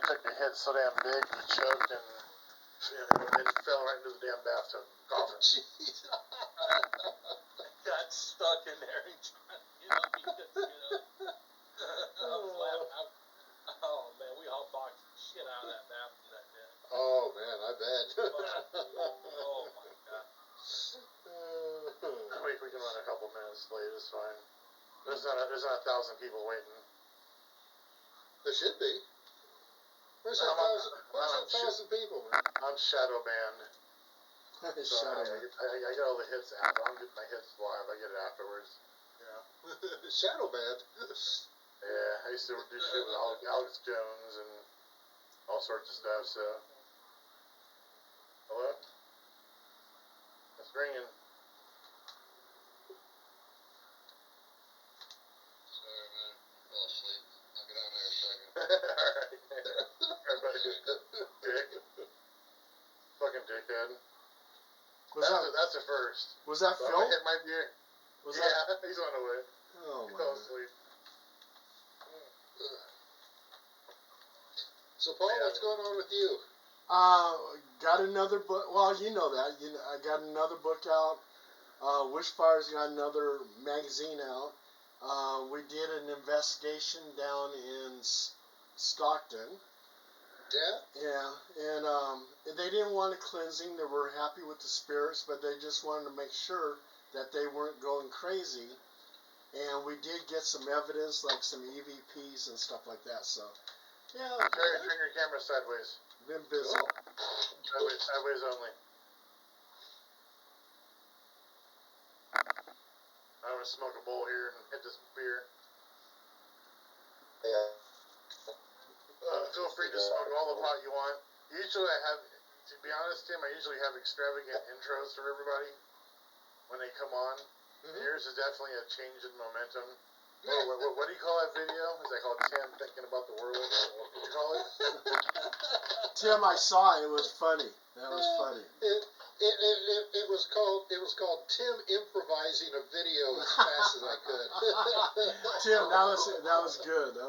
took the hit so damn big, choked, and it fell right into the damn bathtub. Coffin. Jeez. Got stuck in there and trying to get up because, I was laughing. Oh, man, we all boxed the shit out of that bathroom that day. Oh, man, I bet. Oh, my God. We can run a couple minutes late, it's fine. There's not 1,000 people waiting. There should be. Where's that 1,000 people, man? I'm shadow banned. So I get all the hits after. I don't get my hits live. I get it afterwards. Shadow banned. Yeah, I used to do shit with Alex Jones and all sorts of stuff. So, hello? It's ringing. Sorry, man. I fell asleep. I'll get on there a second. Alright. Everybody dick. Fucking dickhead. That's a first. Was that So Phil? I hit my beer. Was he's on the way. Oh, He my fell God. asleep. So, Paul, what's going on with you? Got another book. Well, you know that. I got another book out. Wishfire's got another magazine out. We did an investigation down in Stockton. Yeah? Yeah, and they didn't want a cleansing. They were happy with the spirits, but they just wanted to make sure that they weren't going crazy. And we did get some evidence, like some EVPs and stuff like that. So, yeah. Turn your camera sideways. Been busy. Cool. Sideways only. I'm gonna smoke a bowl here and hit this beer. Yeah. Feel free to smoke all the pot you want. Usually I have, to be honest, Tim, I usually have extravagant intros for everybody when they come on. Yours is definitely a change in momentum. What do you call that video? Is that called Tim Thinking About the World? What do you call it? Tim, I saw it. It was funny. That was funny. It was called Tim improvising a video as fast as I could. Tim, that was good. That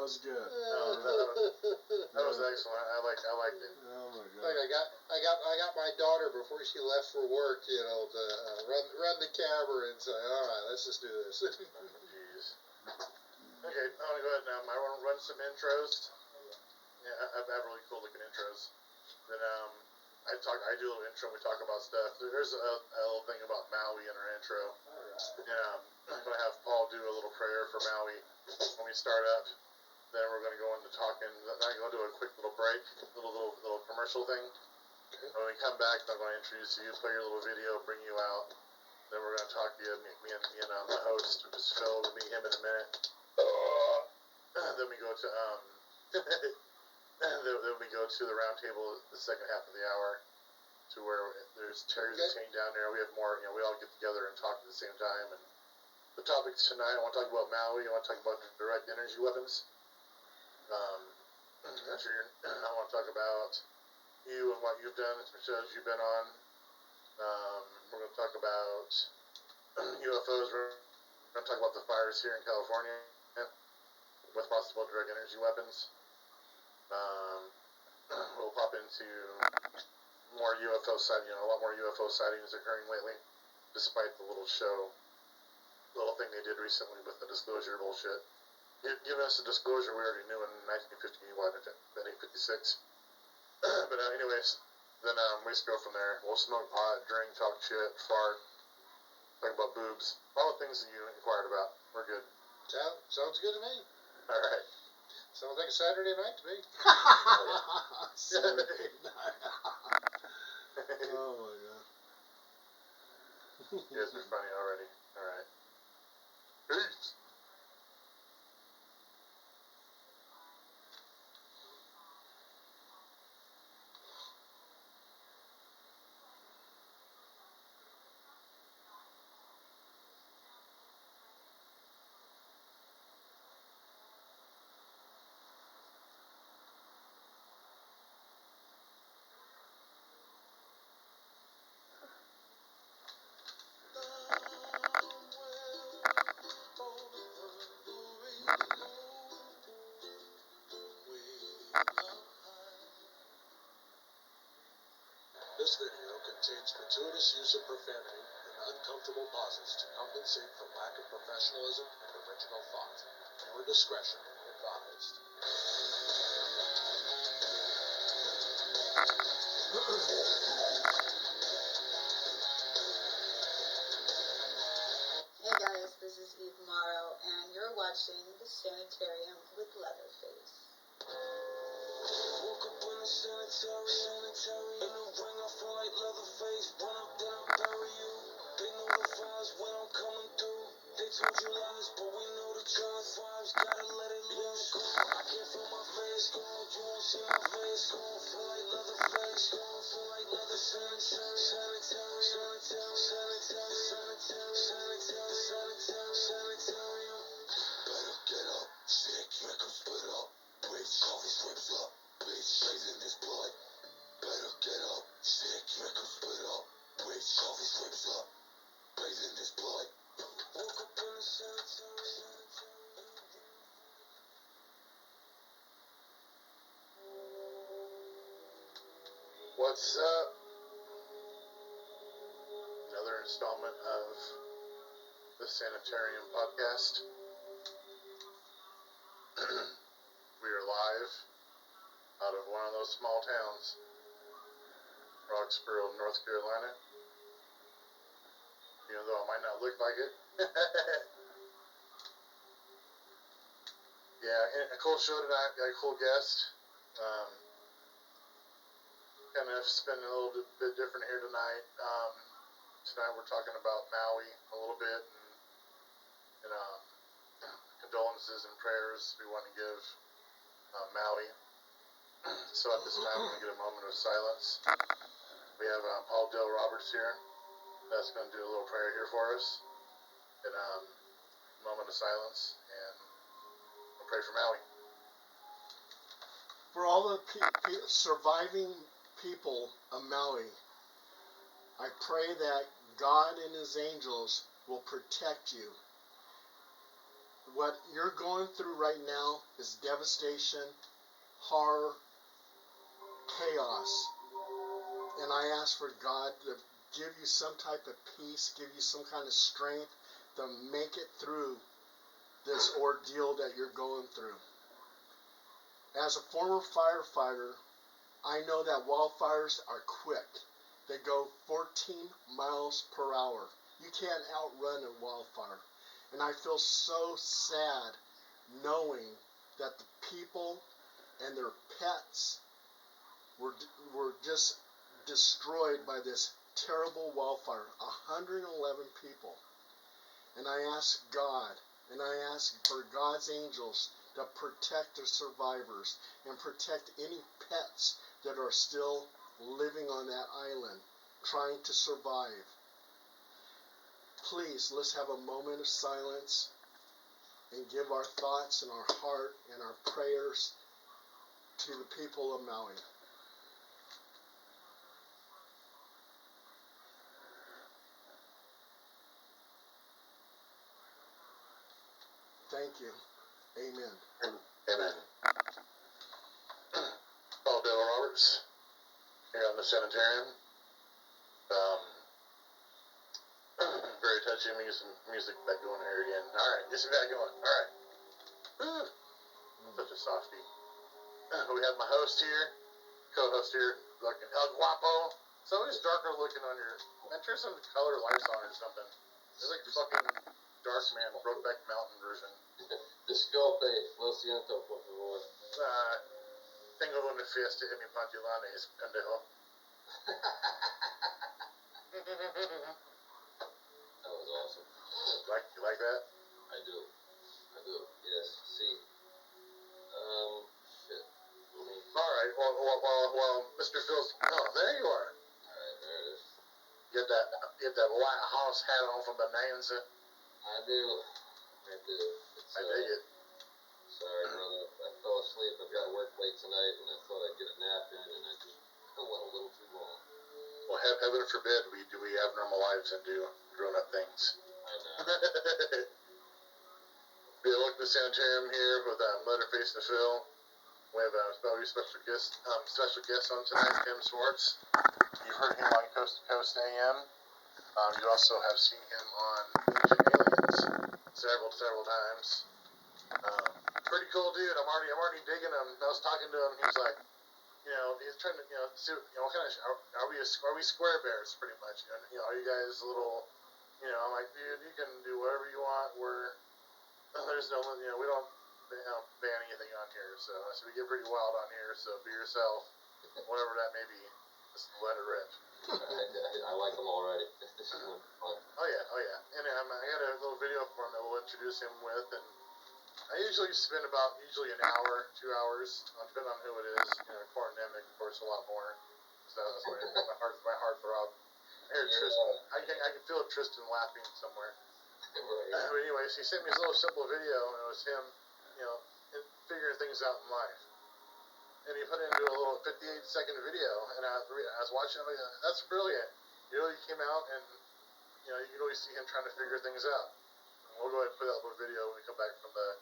was good. That was excellent. I liked it. Oh my God. Like I got my daughter before she left for work, to run the camera and say, all right, let's just do this. Jeez. Okay, I'm gonna go ahead now. I want to run some intros. Yeah, I have really cool looking intros. Then I do a little intro. We talk about stuff. There's a little thing about Maui in our intro. And I'm gonna have Paul do a little prayer for Maui when we start up. Then we're gonna go into talking. Then I'm gonna do a quick little break, little commercial thing. Okay. When we come back, I'm gonna introduce you, play your little video, bring you out. Then we're gonna talk to you, me and the host, which is Phil. We'll meet him in a minute. Then we go to then we go to the round table the second half of the hour, to where there's chairs that's hanging down there. We have more, we all get together and talk at the same time. And the topics tonight, I want to talk about Maui. I want to talk about direct energy weapons. I want to talk about you and what you've done, the shows you've been on. We're going to talk about UFOs. We're going to talk about the fires here in California with possible direct energy weapons. We'll pop into more UFO sighting. A lot more UFO sightings occurring lately, despite the little thing they did recently with the disclosure bullshit. Giving us a disclosure we already knew in 1951 and 1956. But anyways, then we just go from there. We'll smoke pot, drink, talk shit, fart, talk about boobs, all the things that you inquired about. We're good. Sounds good to me. All right. Sounds like a Saturday night to me. Saturday night. Oh my God. You guys are funny already. All right. Peace. This video contains gratuitous use of profanity and uncomfortable pauses to compensate for lack of professionalism and original thought. Viewer discretion advised. Hey guys, this is Eve Morrow, and you're watching The Sanitarium with Leatherface. Woke up in the sanitarium, in the ring I feel like Leatherface. Run up, then I bury you. They know the vibes when I'm coming through. They told you lies, but we know the truth. Vibes, gotta let it loose. I can't feel my face, you won't see my face. Feel like Leatherface, feel like Leather sanitarium. Better get up, sick, make 'em split up. Bitch, coffee strips up. Bitch, chasing this blood. Better get up, sick, make 'em split up. Bitch, coffee strips up. Bathing this blood. Woke up in the sanitarium. What's up? Another installment of the Sanitarium podcast. We are live out of one of those small towns, Roxborough, North Carolina. Even though it might not look like it. Yeah, and a cool show tonight. Got a cool guest. Kind of spending a little bit different here tonight. Tonight we're talking about Maui a little bit, and condolences and prayers we want to give Maui. So at this time we're going to get a moment of silence. We have Paul Dale Roberts here. That's going to do a little prayer here for us. And moment of silence, and we'll pray for Maui. For all the surviving people of Maui, I pray that God and His angels will protect you. What you're going through right now is devastation, horror, chaos. And I ask for God to give you some type of peace, give you some kind of strength to make it through this ordeal that you're going through. As a former firefighter, I know that wildfires are quick. They go 14 miles per hour. You can't outrun a wildfire. And I feel so sad knowing that the people and their pets were just destroyed by this terrible wildfire. 111 people. And I ask God, and I ask for God's angels to protect the survivors and protect any pets that are still living on that island, trying to survive. Please, let's have a moment of silence and give our thoughts and our heart and our prayers to the people of Maui. Thank you. Amen. Amen. Paul Dale Roberts here on the Sanitarium. Very touching. We get some music back going here again. Alright, get some back going. Alright. Such a softie. We have my host here, co-host here, looking El Guapo. It's always darker looking on your. Man, turn some color lights on or something. It's like fucking Dark Man, Brokeback Mountain version. Disculpe, lo siento, por favor. Tengo una fiesta en mi pantalones, pendejo. That was awesome. You like that? I do. Yes. See. Shit. Alright, well, Mr. Phil's. Oh, there you are. Alright, there it is. Get that White House hat on from Bonanza. I do. It's, I dig it. Sorry, brother. I fell asleep. I've got work late tonight, and I thought I'd get a nap in, and I just went a little too long. Well, heaven forbid we have normal lives and do grown-up things. I know. Yeah, welcome to Sanitarium here with Leatherface and Phil. We have a very special guest on tonight, Tim Swartz. You've heard him on Coast to Coast AM. You also have seen him on Ancient Aliens several times. Pretty cool dude. I'm already digging him. I was talking to him. He's like, he's trying to, see, what kind of, are we square bears, pretty much? Are you guys a little, I'm like, dude, you can do whatever you want. There's no, we don't ban anything on here. So we get pretty wild on here. So be yourself, whatever that may be. Just let it rip. I like them already. This is fun. Oh yeah. And I got a little video for him that we'll introduce him with, and I usually spend about an hour, 2 hours, depending on who it is. Quarantemic, of course, a lot more. So that's why my heart throb. I hear Tristan. I can feel Tristan laughing somewhere. Right. But anyways, he sent me this little simple video, and it was him, figuring things out in life. And he put it into a little 58-second video, and I was watching it. I'm like, that's brilliant. He came out, and you can really see him trying to figure things out. And we'll go ahead and put that little video when we come back from the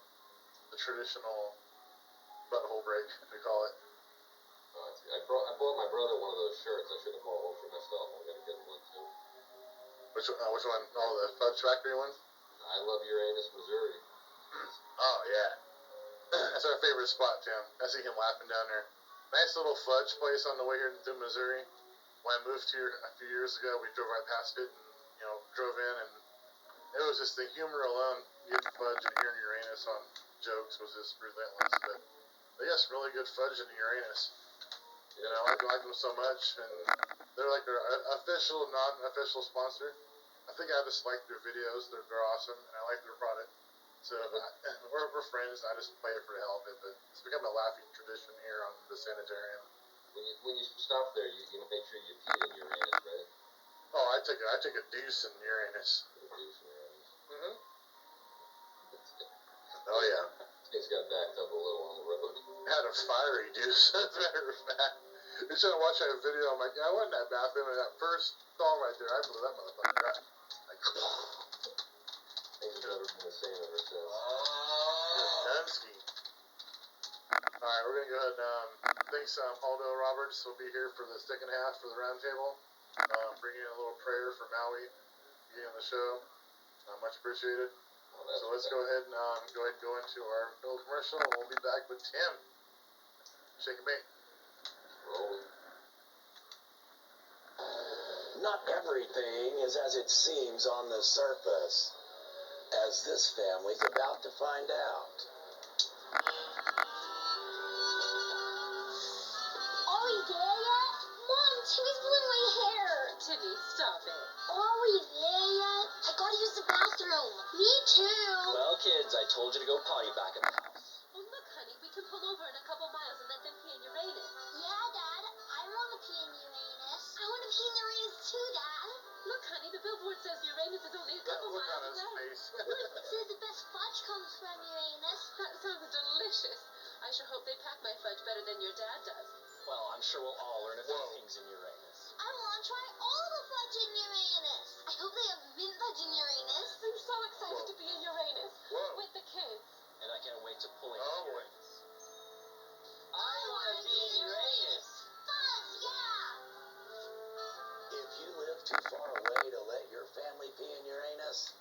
traditional butthole break, we call it. I bought my brother one of those shirts. I should have bought one for myself. I'm gonna get one too. Which one? Oh, the Fudge Factory one? I love Uranus, Missouri. Oh, yeah. That's our favorite spot, Tim. I see him laughing down there. Nice little fudge place on the way here through Missouri. When I moved here a few years ago, we drove right past it and, drove in, and it was just the humor alone, getting fudge and hearing Uranus on jokes was just relentless. But they got some really good fudge in Uranus. I like them so much, and they're like their official, non-official sponsor. I think I just like their videos. They're awesome, and I like their product. So we're friends. I just play it for the hell of it, but it's become a laughing tradition here on the Sanitarium. When you stop there, you make sure you pee in Uranus, right? Oh, I took a deuce in Uranus. Mm-hmm. Oh yeah. Things got backed up a little on the road. I had a fiery deuce, as a matter of fact. You should have watched that video. I'm like, I went in that bathroom, and that first stall right there, I blew that motherfucker out. Like, Things have never been the same ever since. Dunsky. Alright, we're gonna go ahead and thanks Aldo Roberts will be here for the second half for the roundtable. Bringing in a little prayer for Maui beginning of the show. Much appreciated. So let's go ahead and go into our little commercial, and we'll be back with Tim. Shake and bake. Rolling. Not everything is as it seems on the surface, as this family's about to find out. Are we there yet? Mom, Timmy's pulling my hair. Timmy, stop it. Are we there yet? I gotta use the bathroom. Me too. Well, kids, I told you to go potty back at the house. Oh, look, honey, we can pull over in a couple miles and let them pee in Uranus. Yeah, Dad, I want to pee in Uranus. I want to pee in Uranus too, Dad. Look, honey, the billboard says Uranus is only a couple Look on miles his away. face. It says the best fudge comes from Uranus. That sounds delicious. I sure hope they pack my fudge better than your dad does. Well, I'm sure we'll all learn a few things in Uranus. I want to try all the fudge in Uranus. I hope they have mint fudge in Uranus. I'm so excited to be in Uranus with the kids. And I can't wait to pull in Oh, boy. Uranus. I want to be in Uranus. Fudge, yeah. If you live too far away to let your family pee in Uranus,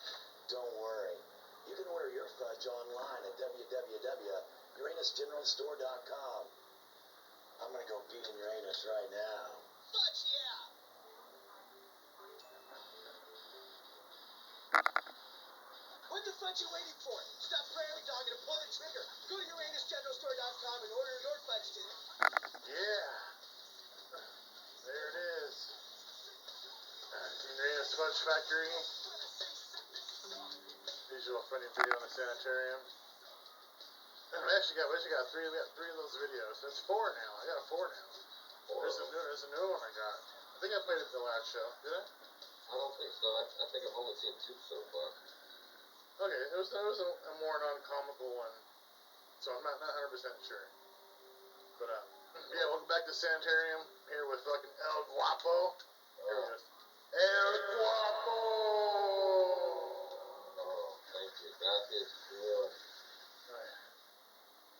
don't worry. You can order your fudge online at www.uranusgeneralstore.com. I'm going to go pee in Uranus right now. Fudge, yeah! What the fudge you waiting for? Stop prairie dogging and pull the trigger. Go to uranusgeneralstore.com and order your fudge today. Yeah. There it is. Uranus Fudge Factory. Visual funny video on the Sanitarium. We actually got three. We got three of those videos. That's four now. I got four now. There's a new one I got. I think I played it the last show. Did I? I don't think so. I think I've only seen two so far. Okay, it was a more non-comical one, so I'm not 100% sure. But yeah, welcome back to Sanitarium here with fucking El Guapo. Here we go. El Guapo. Oh, thank you. Gracias, señor. Alright.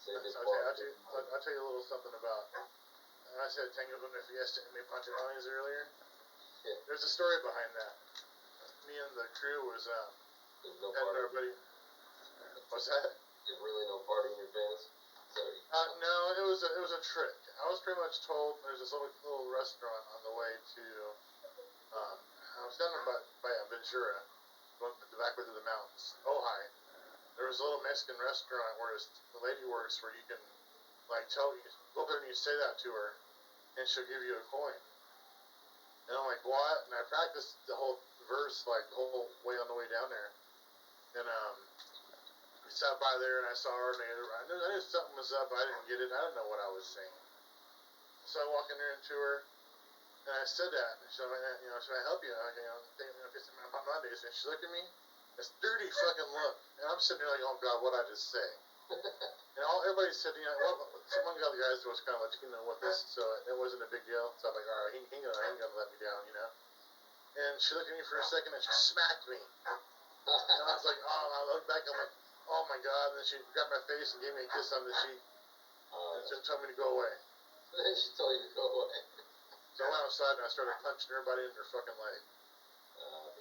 Say good I'll tell you a little something about. I said Tango con una fiesta en mi pantalones earlier. Yeah. There's a story behind that. Me and the crew was There's no and our party. buddy. What's that? There's really no party in your pants. Sorry. No, it was a trick. I was pretty much told there's this little restaurant on the way to. I was down by Ventura, going back way to the mountains. Ojai. There was a little Mexican restaurant where the lady works, where you can like go up there and you say that to her, and she'll give you a coin. And I'm like, what? And I practiced the whole verse like the whole way on the way down there. And we sat by there and I saw her, and I knew something was up, but I didn't get it. I didn't know what I was saying. So I walk in there into her, and I said that. And she's like, should I help you? And she looked at me, this dirty fucking look. And I'm sitting there like, oh God, what'd I just say? And everybody said, one of the guys was kind of like, what this, so it wasn't a big deal. So I'm like, all right, he ain't gonna let me down, And she looked at me for a second and she smacked me. And I was like, oh, I looked back, I'm like, oh my God. And then she grabbed my face and gave me a kiss on the cheek. And she told me to go away. Then she told you to go away. So I went outside and I started punching everybody in their fucking leg.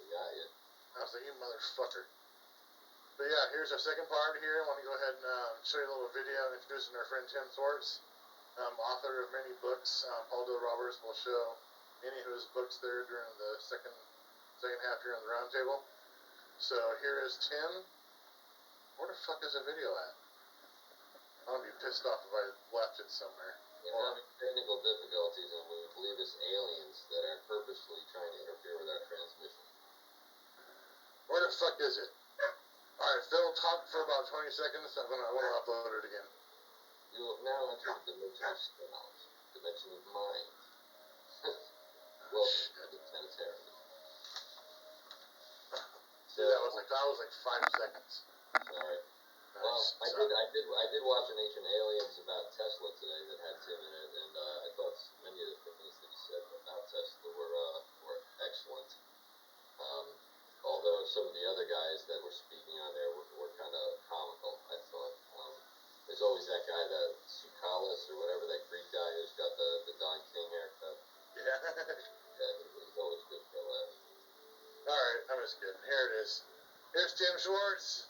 He got you. I was like, you motherfucker. But yeah, here's our second part here. I want to go ahead and show you a little video introducing our friend Tim Swartz, author of many books. Paul Dill Roberts will show any of his books there during the second half here on the round table. So here is Tim. Where the fuck is the video at? I'm gonna be pissed off if I left it somewhere. We're having technical difficulties, and we believe it's aliens that are purposefully trying to interfere with our transmission. Where the fuck is it? Alright, Phil, talk for about 20 seconds. I want to upload it again. You have now entered the dimension of sound, dimension of mind. Welcome to the Sanitarium. See, that was like 5 seconds. Sorry. Nice. Well, I did watch an Ancient Aliens about Tesla today that had Tim in it, and I thought many of the things that he said about Tesla were excellent. Although some of the other guys that were speaking on there were kind of comical, I thought. There's always that guy, the Sukalis or whatever, that Greek guy who's got the Don King haircut. Yeah. Yeah, he's always good for a laugh. Alright, I'm just kidding. Here it is. Here's Tim Swartz.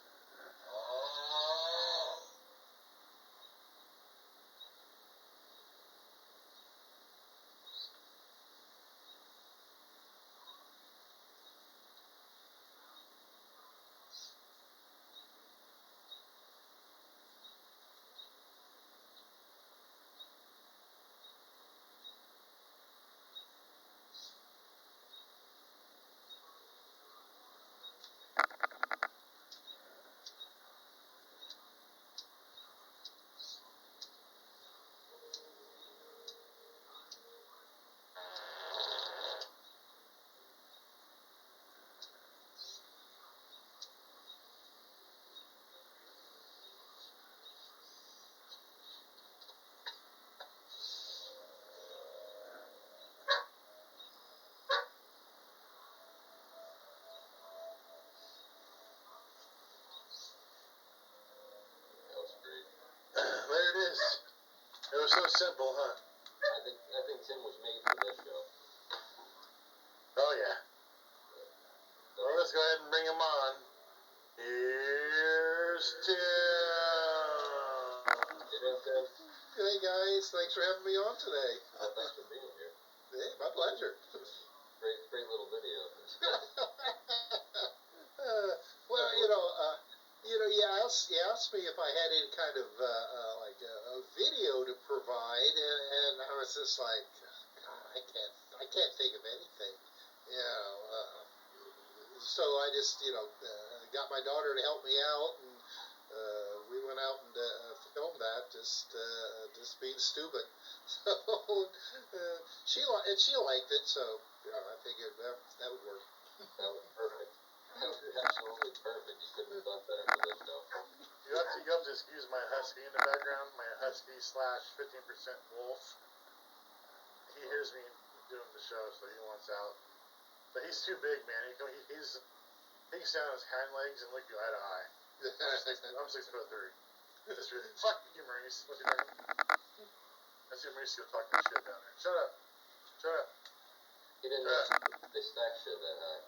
There it is. It was so simple, huh? I think Tim was made for this show. Oh yeah. Well, let's go ahead and bring him on. Here's Tim. Tim. Hey guys, thanks for having me on today. Thanks for being here. Hey, my pleasure. Great little video. Well, you asked me if I had any kind of like a video to provide, and I was just like, God, I can't think of anything, So I just got my daughter to help me out, and we went out and filmed that, just being stupid. So she liked it, so I figured that would work. That was perfect. That was absolutely perfect. You couldn't have done better for this show. You have to excuse my husky in the background. My husky / 15% wolf. He hears me doing the show, so he wants out. But he's too big, man. He can stand on his hind legs and look you eye to eye. I'm 6'3". Fuck you, Maurice. What's your name? I see Mauricio talking shit down there. Shut up. Shut up. He didn't they stack shit that high.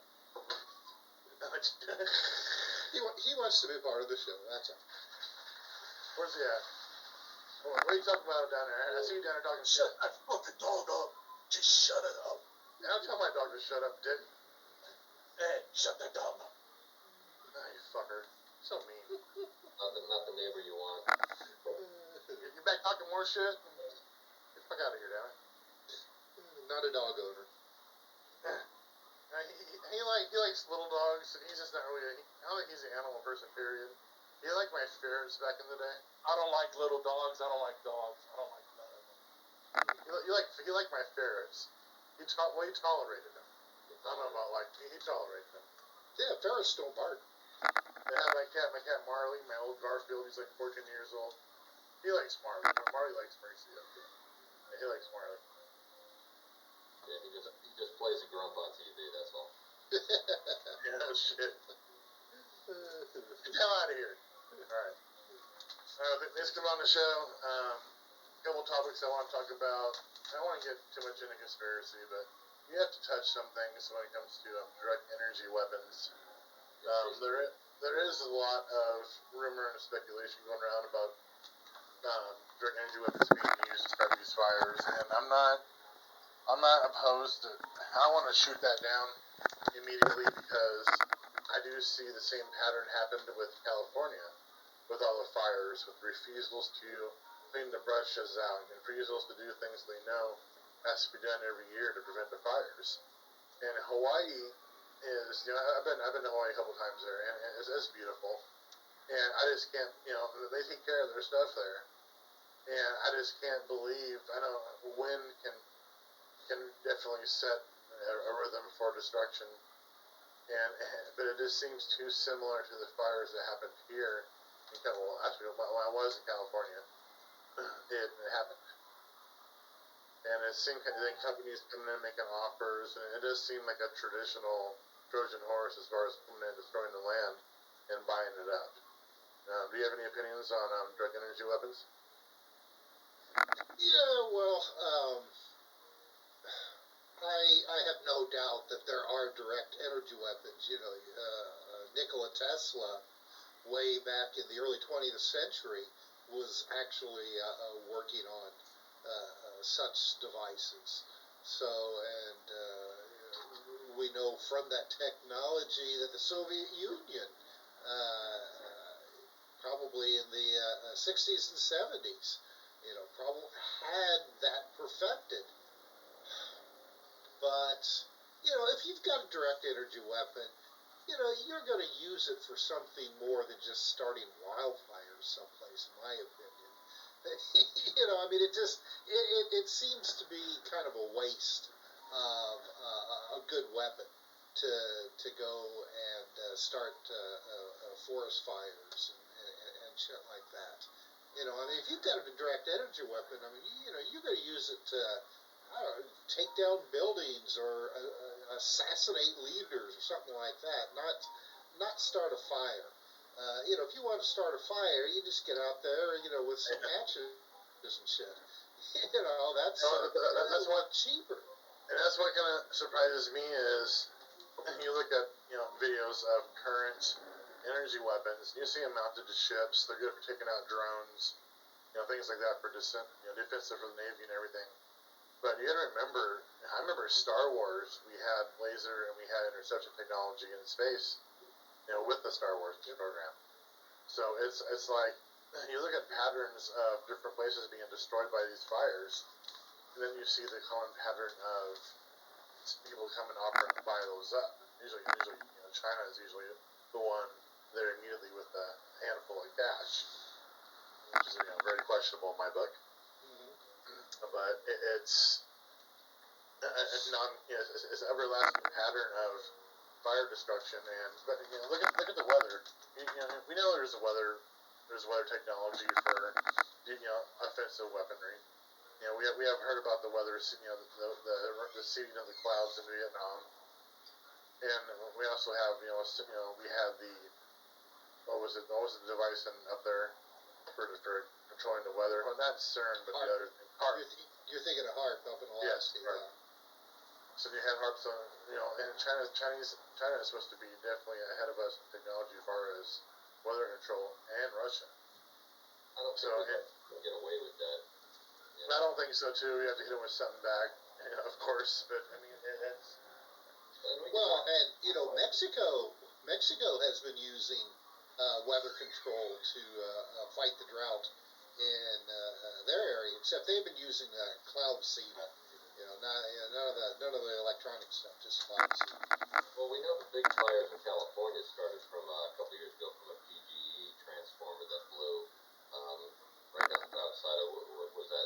He wants to be part of the show. That's all. Where's he at? What are you talking about down there? I see you down there talking shit. Shut that fucking dog up. Just shut it up. I'll tell my dog to shut up, Dick. Hey, shut that dog up. Oh, you fucker. So mean. Not the neighbor you want. You back talking more shit? Get the fuck out of here, damn it. Not a dog owner. He likes little dogs, and he's just not really. I don't think he's an animal person. Period. He liked my ferrets back in the day. I don't like little dogs. I don't like dogs. I don't like none of them. He liked my ferrets. He tolerated them. I don't know about like he tolerated them. Yeah, ferrets don't bark. They had my cat Marley, my old Garfield. He's like 14 years old. He likes Marley. Marley likes Mauricio. Yeah, he likes Marley. Yeah, he just plays a grump on TV, that's all. Yeah, no shit. Get the hell out of here. Alright. Let's come on the show. A couple topics I want to talk about. I don't want to get too much into conspiracy, but you have to touch some things when it comes to direct energy weapons. There is a lot of rumor and speculation going around about direct energy weapons being used to start these fires, and I'm not opposed to. I want to shoot that down immediately because I do see the same pattern happened with California, with all the fires, with refusals to clean the brushes out, and refusals to do things they know has to be done every year to prevent the fires. And Hawaii is, I've been to Hawaii a couple times there, and it's beautiful. And I just can't, they take care of their stuff there, and I just can't believe. I know wind can definitely set a rhythm for destruction, but it just seems too similar to the fires that happened here. Well, actually, when I was in California, it happened, and it seemed then companies coming in making offers, and it does seem like a traditional Trojan horse as far as coming in destroying the land and buying it up. Do you have any opinions on direct energy weapons? Yeah, well, I have no doubt that there are direct energy weapons. Nikola Tesla, way back in the early 20th century, was actually working on such devices. So, and we know from that technology that the Soviet Union, probably in the 60s and 70s, probably had that perfected. But, if you've got a direct energy weapon, you're going to use it for something more than just starting wildfires someplace, in my opinion. It seems to be kind of a waste of a good weapon to go and start forest fires and shit like that. If you've got a direct energy weapon, you're going to use it to, take down buildings or assassinate leaders or something like that, not start a fire. If you want to start a fire, you just get out there, with some matches and shit. That's what cheaper. And that's what kind of surprises me is you look at videos of current energy weapons. You see them mounted to ships. They're good for taking out drones, things like that for defensive for the Navy and everything. But you gotta remember, I remember Star Wars. We had laser and we had interception technology in space, with the Star Wars program. So it's like you look at patterns of different places being destroyed by these fires, and then you see the common pattern of people coming offering to buy those up. Usually, China is usually the one there immediately with a handful of cash, which is very questionable in my book. But it's it's an everlasting pattern of fire destruction. But look at the weather. We know there's weather technology for offensive weaponry. We have heard about the weather. The seeding of the clouds in Vietnam, and we also have we had the what was the device up there for controlling the weather. Well, not CERN, but the other thing. HARP. You're thinking of HARP up in Alaska. Yes, HARP. So you had HARPs on, and China is supposed to be definitely ahead of us in technology as far as weather control, and Russia. I don't think we can get away with that. I don't think so too. We have to hit them with something back, of course. But I mean, it's. Well, and Mexico has been using weather control to fight the drought in their area. Except they've been using cloud seeding. None of the electronic stuff, just cloud seeding. Well, we know the big fires in California started from a couple years ago from a PGE transformer that blew right outside of, was that